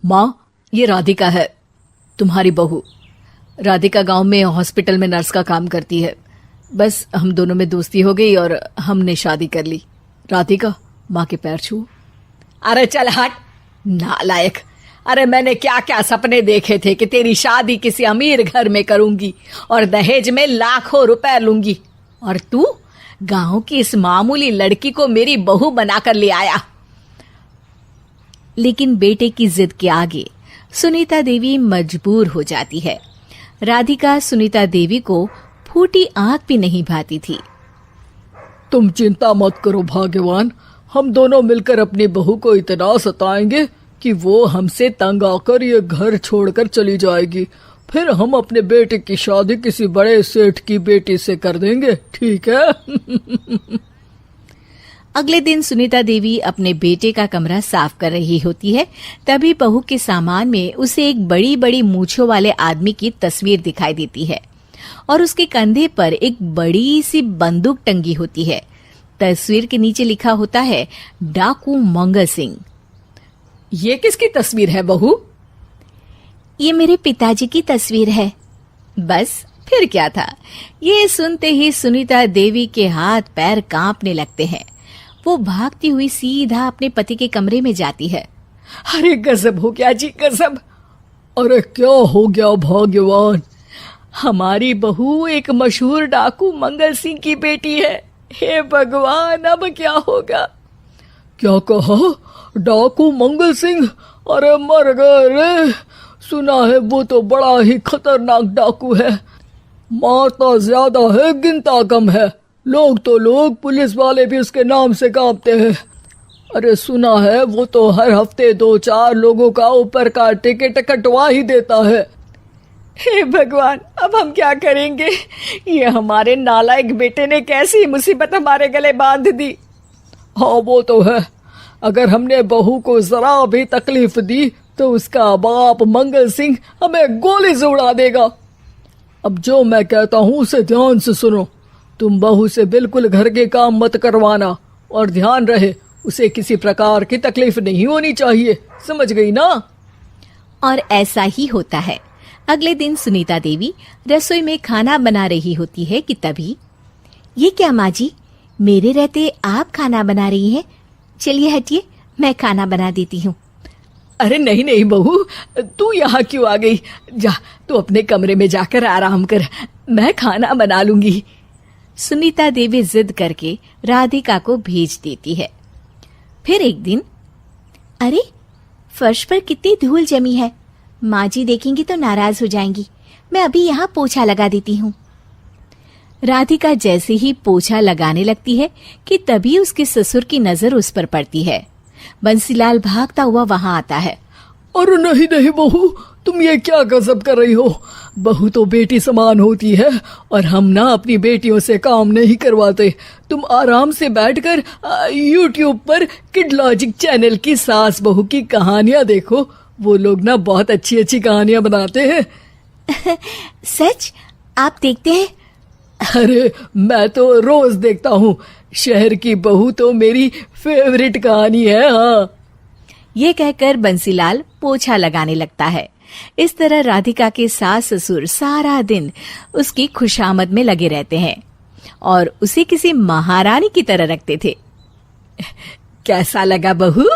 माँ, ये राधिका है, तुम्हारी बहू। राधिका गांव में हॉस्पिटल में नर्स का काम करती है। बस हम दोनों में दोस्ती हो गई और हमने शादी कर ली। राधिका, माँ के पैर छू। अरे चल हट नालायक। अरे मैंने क्या क्या सपने देखे थे कि तेरी शादी किसी अमीर घर में करूंगी और दहेज में लाखों रुपए लूंगी, और तू गांव की इस मामूली लड़की को मेरी बहू बनाकर ले आया। लेकिन बेटे की जिद के आगे सुनीता देवी मजबूर हो जाती है। राधिका सुनीता देवी को फूटी आंख भी नहीं भाती थी। तुम चिंता मत करो भाग्यवान, हम दोनों मिलकर अपनी बहू को इतना सताएंगे कि वो हमसे तंग आकर ये घर छोड़कर चली जाएगी। फिर हम अपने बेटे की शादी किसी बड़े सेठ की बेटी से कर देंगे, ठीक है? अगले दिन सुनीता देवी अपने बेटे का कमरा साफ कर रही होती है। तभी बहू के सामान में उसे एक बड़ी बड़ी मूंछों वाले आदमी की तस्वीर दिखाई देती है और उसके कंधे पर एक बड़ी सी बंदूक टंगी होती है। तस्वीर के नीचे लिखा होता है डाकू मंगल सिंह। ये किसकी तस्वीर है बहू? ये मेरे पिताजी की तस्वीर है। बस फिर क्या था। ये सुनते ही सुनीता देवी के हाथ पैर कांपने लगते हैं। वो भागती हुई सीधा अपने पति के कमरे में जाती है। अरे गजब हो गया जी, गजब। अरे क्या हो गया भाग्यवान? हमारी बहू एक मशहूर डाकू मंगल सिंह की बेटी है। हे भगवान, अब क्या होगा? क्या कहा? डाकू मंगल सिंह? अरे मर गए रे। सुना है वो तो बड़ा ही खतरनाक डाकू है, मारता ज्यादा है गिनता कम है। लोग पुलिस वाले भी उसके नाम से कांपते हैं। अरे सुना है वो तो हर हफ्ते 2-4 लोगों का ऊपर का टिकट कटवा ही देता है। हे भगवान, अब हम क्या करेंगे? ये हमारे नालायक बेटे ने कैसी मुसीबत हमारे गले बांध दी। हाँ वो तो है, अगर हमने बहू को जरा भी तकलीफ दी तो उसका बाप मंगल सिंह हमें गोली से उड़ा देगा। अब जो मैं कहता हूँ उसे ध्यान से सुनो। तुम बहू से बिल्कुल घर के काम मत करवाना, और ध्यान रहे उसे किसी प्रकार की तकलीफ नहीं होनी चाहिए, समझ गई ना? और ऐसा ही होता है। अगले दिन सुनीता देवी रसोई में खाना बना रही होती है कि तभी, ये क्या माँ जी, मेरे रहते आप खाना बना रही हैं? चलिए हटिए, मैं खाना बना देती हूँ। अरे नहीं नहीं बहू, तू यहाँ क्यों आ गई? जा तू अपने कमरे में जाकर आराम कर, मैं खाना बना लूंगी। सुनीता देवी जिद करके राधिका को भेज देती है। फिर एक दिन, अरे फर्श पर कितनी धूल जमी है, माँ जी देखेंगी तो नाराज हो जाएंगी, मैं अभी यहाँ पोछा लगा देती हूँ। राधिका जैसे ही पोछा लगाने लगती है कि तभी उसके ससुर की नजर उस पर पड़ती है। बंसीलाल भागता हुआ वहां आता है। अरे नहीं नहीं बहू, तुम ये क्या गजब कर रही हो? बहू तो बेटी समान होती है और हम ना अपनी बेटियों से काम नहीं करवाते। तुम आराम से बैठकर YouTube पर किड लॉजिक चैनल की सास बहू की कहानियां देखो। वो लोग ना बहुत अच्छी अच्छी कहानियां बनाते हैं। सच? आप देखते हैं? अरे मैं तो रोज देखता हूँ। शहर की बहू तो मेरी फेवरेट कहानी है। हाँ, ये कहकर बंसीलाल पोछा लगाने लगता है। इस तरह राधिका के सास ससुर सारा दिन उसकी खुशामद में लगे रहते हैं और उसे किसी महारानी की तरह रखते थे। कैसा लगा बहू?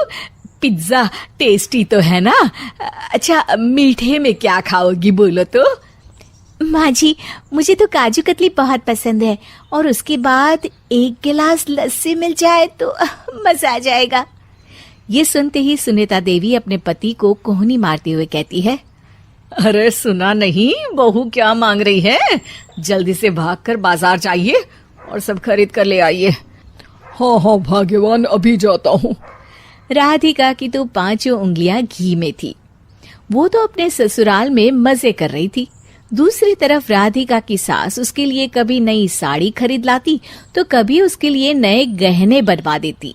पिज्जा टेस्टी तो है ना? अच्छा, मीठे में क्या खाओगी बोलो तो? माँ जी, मुझे तो काजू कतली बहुत पसंद है और उसके बाद 1 गिलास लस्सी मिल जाए तो मजा आ जाएगा। ये सुनते ही सुनीता देवी अपने पति को कोहनी मारते हुए कहती है, अरे सुना नहीं बहू क्या मांग रही है? जल्दी से भागकर बाजार जाइए और सब खरीद कर ले आइए। हाँ हाँ भाग्यवान, अभी जाता हूँ। राधिका की तो 5 उंगलियां घी में थी। वो तो अपने ससुराल में मजे कर रही थी। दूसरी तरफ राधिका की सास उसके लिए कभी नई साड़ी खरीद लाती तो कभी उसके लिए नए गहने बनवा देती।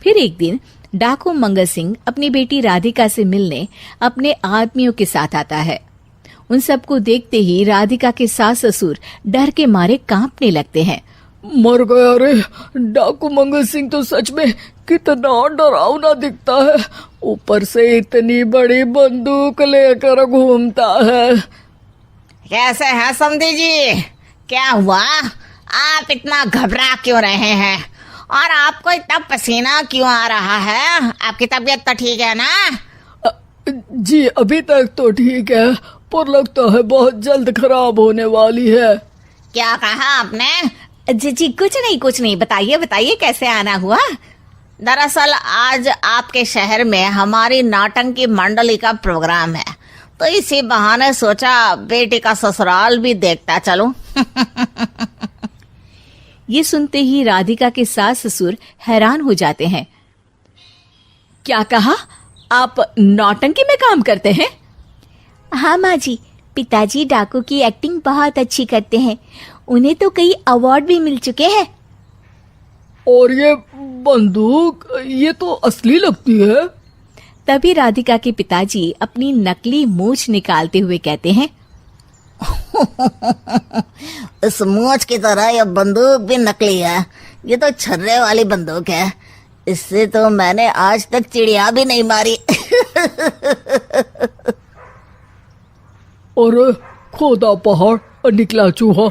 फिर एक दिन डाकू मंगल सिंह अपनी बेटी राधिका से मिलने अपने आदमियों के साथ आता है। उन सबको देखते ही राधिका के सास ससुर डर के मारे कांपने लगते हैं। मर गया रे, डाकू मंगल सिंह तो सच में कितना डरावना दिखता है, ऊपर से इतनी बड़ी बंदूक लेकर घूमता है। कैसे हैं समधी जी? क्या हुआ? आप इतना घबरा क्यों रहे हैं? और आपको इतना पसीना क्यों आ रहा है? आपकी तबीयत तो ठीक है ना? जी अभी तक तो ठीक है, पर लगता है बहुत जल्द खराब होने वाली है। क्या कहा आपने? जी कुछ नहीं, बताइए बताइए कैसे आना हुआ। दरअसल आज आपके शहर में हमारी नाटंकी मंडली का प्रोग्राम है, तो इसी बहाने सोचा बेटी का ससुराल भी देखता चलूं। ये सुनते ही राधिका के सास ससुर हैरान हो जाते हैं। क्या कहा? आप नौटंकी में काम करते हैं? हाँ माँ जी, पिताजी डाकू की एक्टिंग बहुत अच्छी करते हैं, उन्हें तो कई अवार्ड भी मिल चुके हैं। और ये बंदूक, ये तो असली लगती है। तभी राधिका के पिताजी अपनी नकली मूंछ निकालते हुए कहते हैं, इस मूंछ की तरह यह बंदूक भी नकली है। ये तो छर्रे वाली बंदूक है, इससे तो मैंने आज तक चिड़िया भी नहीं मारी। और खोदा पहाड़ निकला चूहा,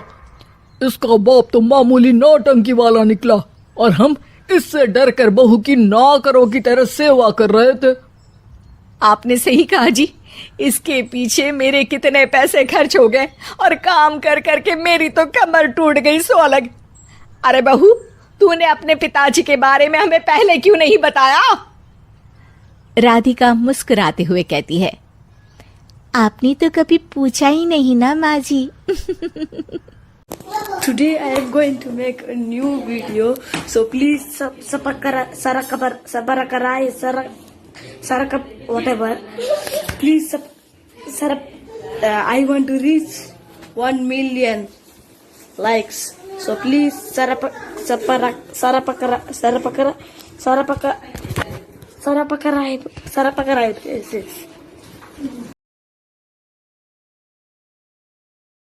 इसका बाप तो मामूली नौटंकी वाला निकला, और हम इससे डर कर बहू की नौकरों की तरह सेवा कर रहे थे। आपने सही कहा जी, इसके पीछे मेरे कितने पैसे खर्च हो गए, और काम कर करके मेरी तो कमर टूट गई सो अलग। अरे बहू, तूने अपने पिताजी के बारे में हमें पहले क्यों नहीं बताया? राधिका मुस्कुराते हुए कहती है, आपने तो कभी पूछा ही नहीं ना माँ जी। Today I am going to make a new video, so please whatever. Please I want to reach 1 million likes. So please sarapakara